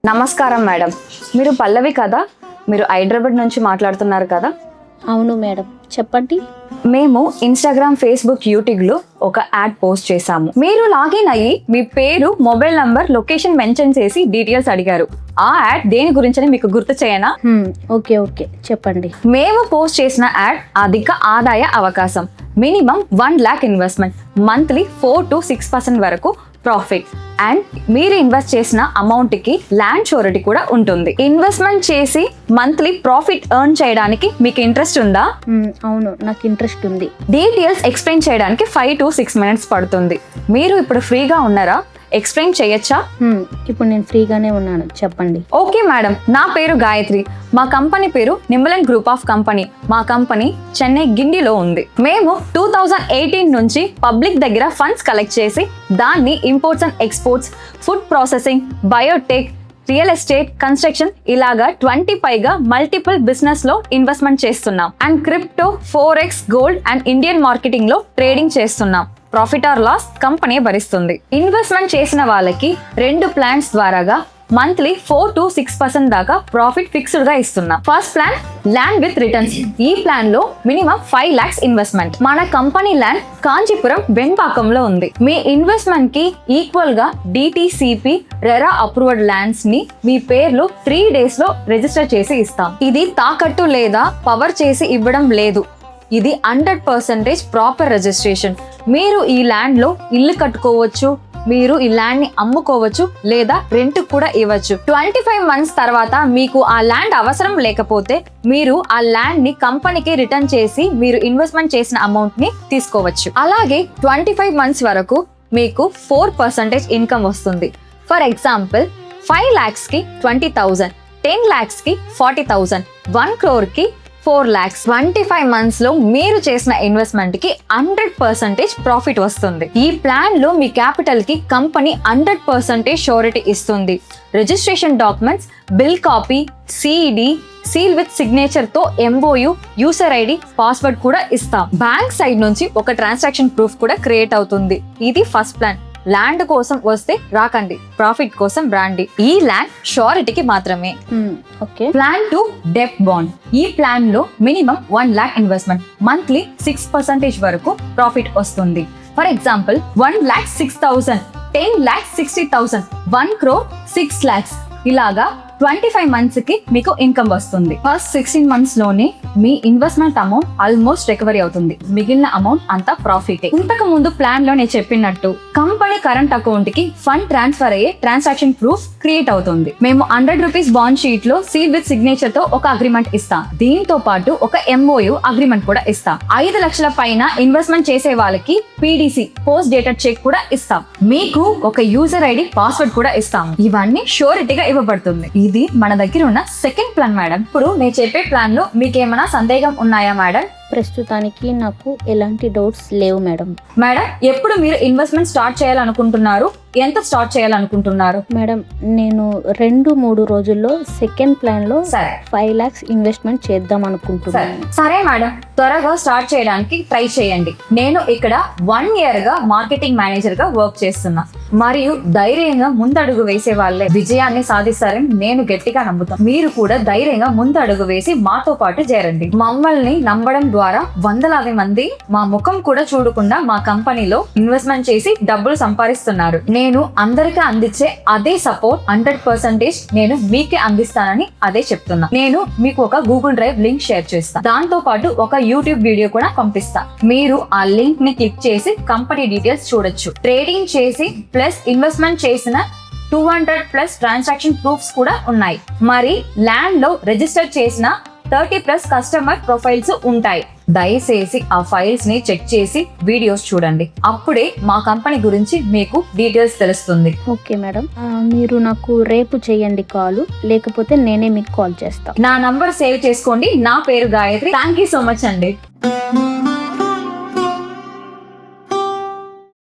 నమస్కారం మేడం, మీరు పల్లవి కదా? మీరు హైదరాబాద్ నుంచి మాట్లాడుతున్నారు కదా? అవును మేడం, చెప్పండి. మేము ఇన్స్టాగ్రామ్, ఫేస్బుక్, యూట్యూబ్లో ఒక యాడ్ పోస్ట్ చేశాము. మీరు లాగిన్ అయ్యి మీ పేరు, మొబైల్ నంబర్, లొకేషన్ మెన్షన్ చేసి డీటెయిల్స్ అడిగారు. ఆ యాడ్ దేని గురించి మీకు గుర్తు చేయనా? ఓకే చెప్పండి. మేము పోస్ట్ చేసిన యాడ్ అధిక ఆదాయ అవకాశం, minimum 1 lakh investment, monthly 4 to 6% వరకు ప్రాఫిట్, అండ్ మీరు ఇన్వెస్ట్ చేసిన అమౌంట్ కి ల్యాండ్ షూరిటీ కూడా ఉంటుంది. ఇన్వెస్ట్మెంట్ చేసి మంత్లీ ప్రాఫిట్ ఎర్న్ చేయడానికి మీకు ఇంట్రెస్ట్ ఉందా? అవును, నాకు ఇంట్రెస్ట్ ఉంది. డీటెయిల్స్ ఎక్స్ప్లెయిన్ చేయడానికి 5 to 6 minutes పడుతుంది. మీరు ఇప్పుడు ఫ్రీగా ఉన్నారా? ఎక్స్ప్లెయిన్ చేయొచ్చా? ఇప్పుడు నేను ఫ్రీగానే ఉన్నాను, చెప్పండి. ఓకే మేడం, నా పేరు గాయత్రి. మా కంపెనీ పేరు నిమ్మలన్ గ్రూప్ ఆఫ్ కంపెనీ. మా కంపెనీ చెన్నై గిండిలో ఉంది. మేము 2018 నుంచి పబ్లిక్ దగ్గర ఫండ్స్ కలెక్ట్ చేసి దాన్ని imports and exports, food processing, biotech, real estate, construction ఇలాగా 20 పైగా మల్టిపుల్ బిజినెస్ లో ఇన్వెస్ట్మెంట్ చేస్తున్నాం. And crypto, forex, gold and Indian marketing లో ట్రేడింగ్ చేస్తున్నాం. ప్రాఫిట్ ఆర్ లాస్ కంపెనీ భరిస్తుంది. ఇన్వెస్ట్మెంట్ చేసిన వాళ్ళకి 2 ప్లాన్స్ ద్వారాగా మంత్లీ 4 to 6% దాకా ప్రాఫిట్ ఫిక్స్డ్ గా ఇస్తున్నాం. First plan land with returns. ఈ ప్లాన్ లో మినిమం 5 lakhs ఇన్వెస్ట్మెంట్. మన కంపెనీ ల్యాండ్ కాంచీపురం, వెంపాకంలో ఉంది. మీ ఇన్వెస్ట్మెంట్ కి ఈక్వల్ గా DTCP రెరా అప్రూవ్డ్ ల్యాండ్స్ ని మీ పేర్లు 3 days లో రిజిస్టర్ చేసి ఇస్తాం. ఇది తాకట్టు లేదా పవర్ చేసి ఇవ్వడం లేదు. ఇది 100% ప్రాపర్ రిజిస్ట్రేషన్. మీరు ఈ ల్యాండ్ లో ఇల్లు కట్టుకోవచ్చు, మీరు ఈ ల్యాండ్ ని అమ్ముకోవచ్చు లేదా రెంట్ కూడా ఇవ్వచ్చు. 25 months తర్వాత మీకు ఆ ల్యాండ్ అవసరం లేకపోతే మీరు ఆ ల్యాండ్ ని కంపెనీకి రిటర్న్ చేసి మీరు ఇన్వెస్ట్మెంట్ చేసిన అమౌంట్ ని తీసుకోవచ్చు. అలాగే 25 months వరకు మీకు 4% ఇన్కమ్ వస్తుంది. ఫర్ ఎగ్జాంపుల్ 5 lakhs కి 20,000, 10 lakhs కి 40,000, 1 crore కి 4 lakhs. 25 months లో మీరు చేసిన ఇన్వెస్ట్మెంట్ కి 100% ప్రాఫిట్ వస్తుంది. ఈ ప్లాన్ లో మీ క్యాపిటల్ కి కంపెనీ 100% షూరిటీ ఇస్తుంది. Registration documents, bill copy, CD, seal with signature తో MOU, యూసర్ ఐడి, పాస్వర్డ్ కూడా ఇస్తాం. బ్యాంక్ సైడ్ నుంచి ఒక ట్రాన్సాక్షన్ ప్రూఫ్ కూడా క్రియేట్ అవుతుంది. ఇది ఫస్ట్ ప్లాన్. ల్యాండ్ కోసం వస్తే రాకండి, ప్రాఫిట్ కోసం రండి. ఈ ల్యాండ్ షూరిటీకి మాత్రమే. Plan 2 debt bond. ఈ ప్లాన్ లో మినిమం 1 lakh ఇన్వెస్ట్మెంట్, మంత్లీ 6% వరకు ప్రాఫిట్ వస్తుంది. For example 1 lakh 6,000, 10 lakh 60,000, 1 crore 6 lakhs. ఇలాగా 25 months కి మీకు ఇన్కమ్ వస్తుంది. ఫస్ట్ 16 months లోనే మీ ఇన్వెస్ట్మెంట్ అమౌంట్ ఆల్మోస్ట్ రికవరీ అవుతుంది. మిగిలిన అమౌంట్ అంతా ప్రాఫిట్. ఇంతకు ముందు ప్లాన్ లో నేను చెప్పినట్టు కంపెనీ కరెంట్ అకౌంట్ కి ఫండ్ ట్రాన్స్ఫర్ అయ్యే ట్రాన్సాక్షన్ ప్రూఫ్ క్రియేట్ అవుతుంది. మేము 100 rupees బాండ్ షీట్ లో సీల్ విత్ సిగ్నేచర్ తో ఒక అగ్రిమెంట్ ఇస్తాం. దీంతో పాటు ఒక MOU అగ్రిమెంట్ కూడా ఇస్తాం. 5 లక్షల పైన ఇన్వెస్ట్మెంట్ చేసే వాళ్ళకి PDC, పోస్ట్ డేటెడ్ చెక్ కూడా ఇస్తాం. మీకు ఒక యూజర్ ఐడి, పాస్వర్డ్ కూడా ఇస్తాం. ఇవన్నీ షూరిటీగా ఇవ్వబడుతుంది. ఇది మన దగ్గర ఉన్న సెకండ్ ప్లాన్ మేడం. ఇప్పుడు నేను చెప్పే ప్లాన్ లో మీకు ఏమైనా సందేహం ఉన్నాయా మేడం? ప్రస్తుతానికి నాకు ఎలాంటి డౌట్స్ లేవు మేడం. మేడం, ఎప్పుడు మీరు ఇన్వెస్ట్మెంట్ స్టార్ట్ చేయాలనుకుంటున్నారు? ఎంత స్టార్ట్ చేయాలనుకుంటున్నారు? మేడం, నేను 2-3 రోజుల్లో సెకండ్ ప్లాన్ లో 5 lakhs ఇన్వెస్ట్మెంట్ చేద్దాం అనుకుంటున్నాను. సరే మేడం, త్వరగా స్టార్ట్ చేయడానికి ట్రై చేయండి. నేను ఇక్కడ 1 year గా మార్కెటింగ్ మేనేజర్ గా వర్క్ చేస్తున్నా. మరియు ధైర్యంగా ముందడుగు వేసే వాళ్ళే విజయాన్ని సాధిస్తారని నేను గట్టిగా నమ్ముతాను. మీరు కూడా ధైర్యంగా ముందడుగు వేసి మాతో పాటు చేరండి. మమ్మల్ని నమ్మడం ద్వారా వందలాది మంది మా ముఖం కూడా చూడకుండా మా కంపెనీలో ఇన్వెస్ట్మెంట్ చేసి డబ్బులు సంపాదిస్తున్నారు. నేను అందరికీ అందించే అదే సపోర్ట్ 100% నేను మీకే అందిస్తానని అదే చెప్తున్నా. నేను మీకు ఒక గూగుల్ డ్రైవ్ లింక్ షేర్ చేస్తాను. దాంతో పాటు ఒక యూట్యూబ్ వీడియో కూడా పంపిస్తా. మీరు ఆ లింక్ ని క్లిక్ చేసి కంపెనీ డీటెయిల్స్ చూడొచ్చు. ట్రేడింగ్ చేసి ప్లస్ ఇన్వెస్ట్మెంట్ చేసిన 200+ ట్రాన్సాక్షన్ ప్రూఫ్స్ కూడా ఉన్నాయి. మరి ల్యాండ్ లో రిజిస్టర్ చేసిన 30+ కస్టమర్ ప్రొఫైల్స్ ఉంటాయి. దయచేసి ఆ ఫైల్స్ ని చెక్ చేసి వీడియోస్ చూడండి. అప్పుడే మా కంపెనీ గురించి మీకు డీటెయిల్స్ తెలుస్తుంది. ఓకే మేడం, మీరు నాకు రేపు చేయండి కాల్, లేకపోతే నేనే మీకు కాల్ చేస్తాను. నా నంబర్ సేవ్ చేసుకోండి. నా పేరు Gayatri. Thank you so much అండి.